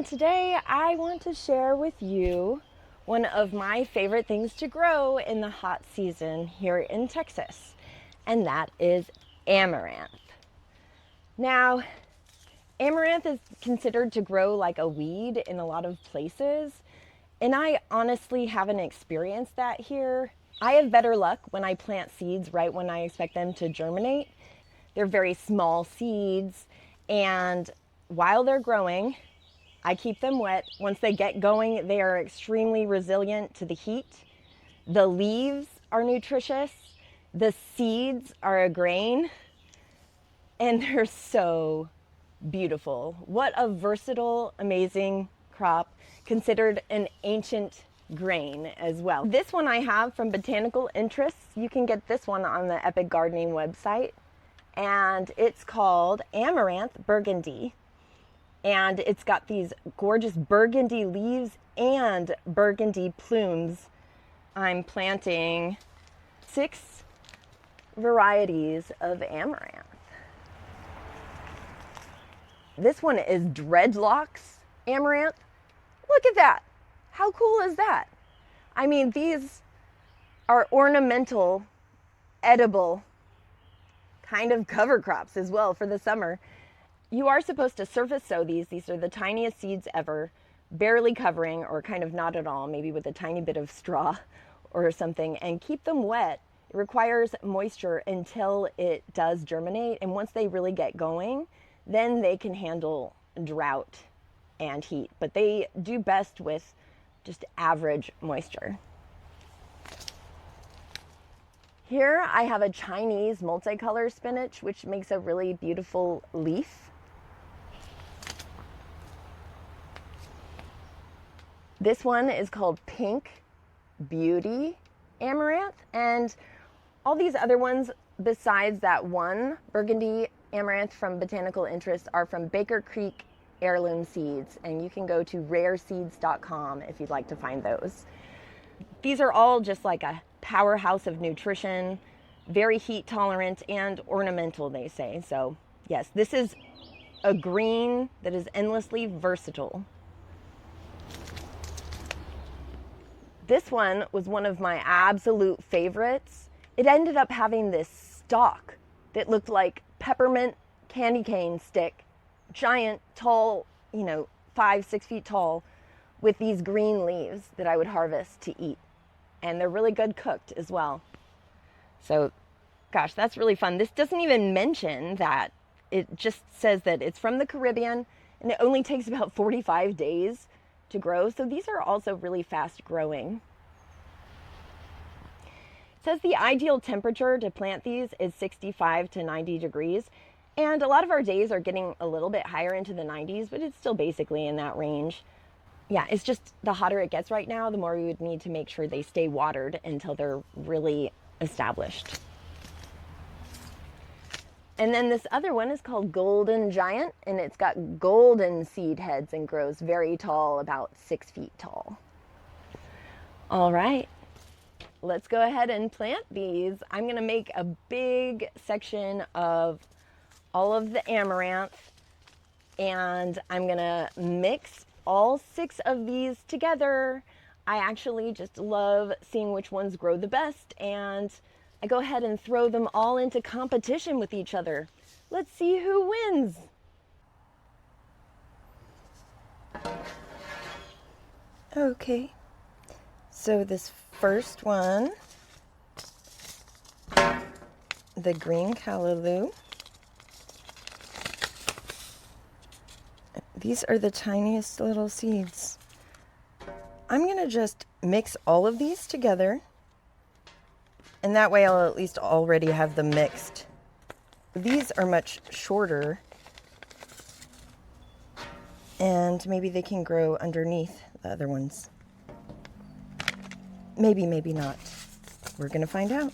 Today I want to share with you one of my favorite things to grow in the hot season here in Texas, and that is amaranth. Now, amaranth is considered to grow like a weed in a lot of places, and I honestly haven't experienced that here. I have better luck when I plant seeds right when I expect them to germinate. They're very small seeds, and while they're growing, I keep them wet. Once they get going, they are extremely resilient to the heat. The leaves are nutritious. The seeds are a grain, and they're so beautiful. What a versatile, amazing crop, considered an ancient grain as well. This one I have from Botanical Interests. You can get this one on the Epic Gardening website, and it's called Amaranth Burgundy. And it's got these gorgeous burgundy leaves and burgundy plumes. I'm planting 6 varieties of amaranth. This one is dreadlocks amaranth. Look at that. How cool is that? I mean, these are ornamental, edible kind of cover crops as well for the summer. You are supposed to surface sow these. These are the tiniest seeds ever, barely covering or kind of not at all, maybe with a tiny bit of straw or something, and keep them wet. It requires moisture until it does germinate, and once they really get going, then they can handle drought and heat, but they do best with just average moisture. Here I have a Chinese multicolor spinach, which makes a really beautiful leaf. This one is called Pink Beauty Amaranth, and all these other ones besides that one burgundy amaranth from Botanical Interest are from Baker Creek Heirloom Seeds, and you can go to rareseeds.com if you'd like to find those. These are all just like a powerhouse of nutrition, very heat tolerant and ornamental, they say. So yes, this is a green that is endlessly versatile. This one was one of my absolute favorites. It ended up having this stalk that looked like peppermint candy cane stick, giant, tall, 5-6 feet tall, with these green leaves that I would harvest to eat. And they're really good cooked as well. So, gosh, that's really fun. This doesn't even mention that. It just says that it's from the Caribbean and it only takes about 45 days to grow. So these are also really fast growing. It says the ideal temperature to plant these is 65 to 90 degrees. And a lot of our days are getting a little bit higher into the 90s, but it's still basically in that range. Yeah, it's just the hotter it gets right now, the more we would need to make sure they stay watered until they're really established. And then this other one is called Golden Giant, and it's got golden seed heads and grows very tall, about 6 feet tall. All right, let's go ahead and plant these. I'm gonna make a big section of all of the amaranth, and I'm gonna mix all 6 of these together. I actually just love seeing which ones grow the best, and I go ahead and throw them all into competition with each other. Let's see who wins. Okay, so this first one, the green callaloo. These are the tiniest little seeds. I'm gonna just mix all of these together, and that way I'll at least already have them mixed. These are much shorter, and maybe they can grow underneath the other ones. Maybe, maybe not. We're gonna find out.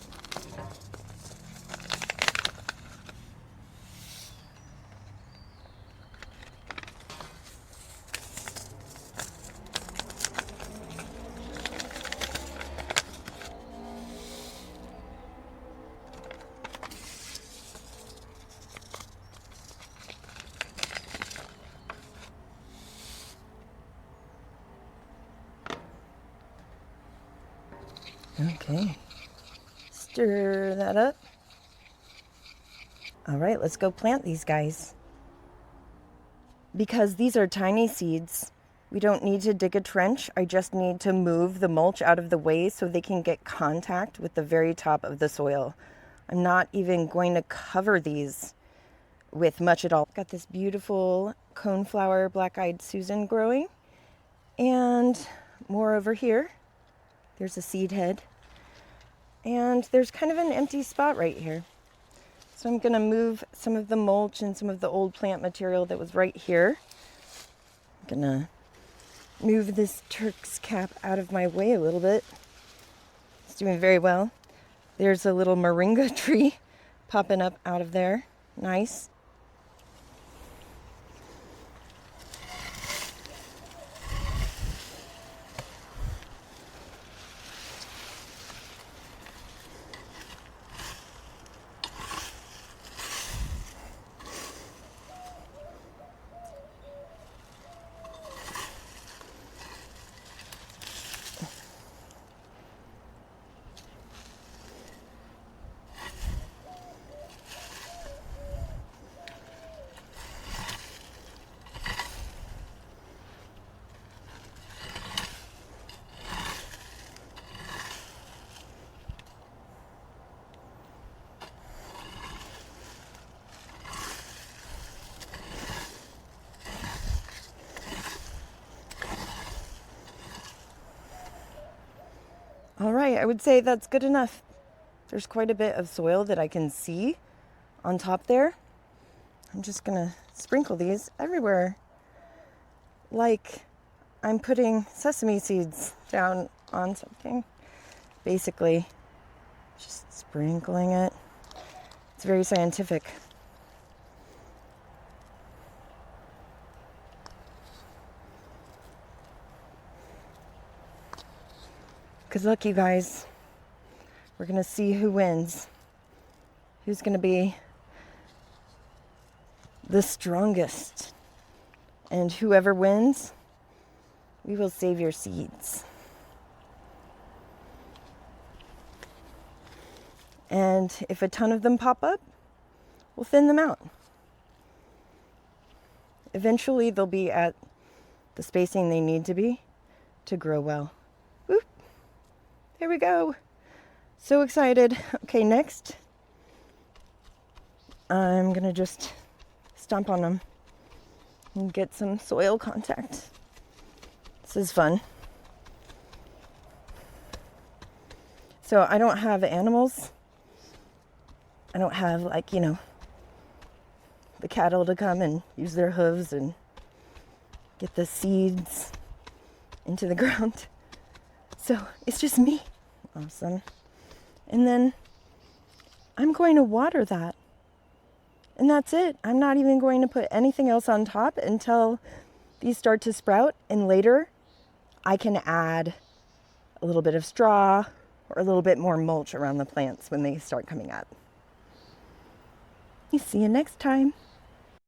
Okay. Stir that up. All right, let's go plant these guys. Because these are tiny seeds, we don't need to dig a trench. I just need to move the mulch out of the way so they can get contact with the very top of the soil. I'm not even going to cover these with much at all. Got this beautiful coneflower black-eyed Susan growing, and more over here. There's a seed head, and there's kind of an empty spot right here. So I'm going to move some of the mulch and some of the old plant material that was right here. I'm going to move this Turk's cap out of my way a little bit. It's doing very well. There's a little moringa tree popping up out of there. Nice. All right, I would say that's good enough. There's quite a bit of soil that I can see on top there. I'm just gonna sprinkle these everywhere like I'm putting sesame seeds down on something. Basically, just sprinkling it. It's very scientific. Good luck, you guys. We're gonna see who wins. Who's gonna be the strongest. And whoever wins, we will save your seeds. And if a ton of them pop up, we'll thin them out. Eventually, they'll be at the spacing they need to be to grow well. Whoop. There we go. So excited. Okay, next, I'm gonna just stomp on them and get some soil contact. This is fun. So I don't have animals. I don't have, like, the cattle to come and use their hooves and get the seeds into the ground. So it's just me. Awesome. And then I'm going to water that. And that's it. I'm not even going to put anything else on top until these start to sprout. And later I can add a little bit of straw or a little bit more mulch around the plants when they start coming up. See you next time.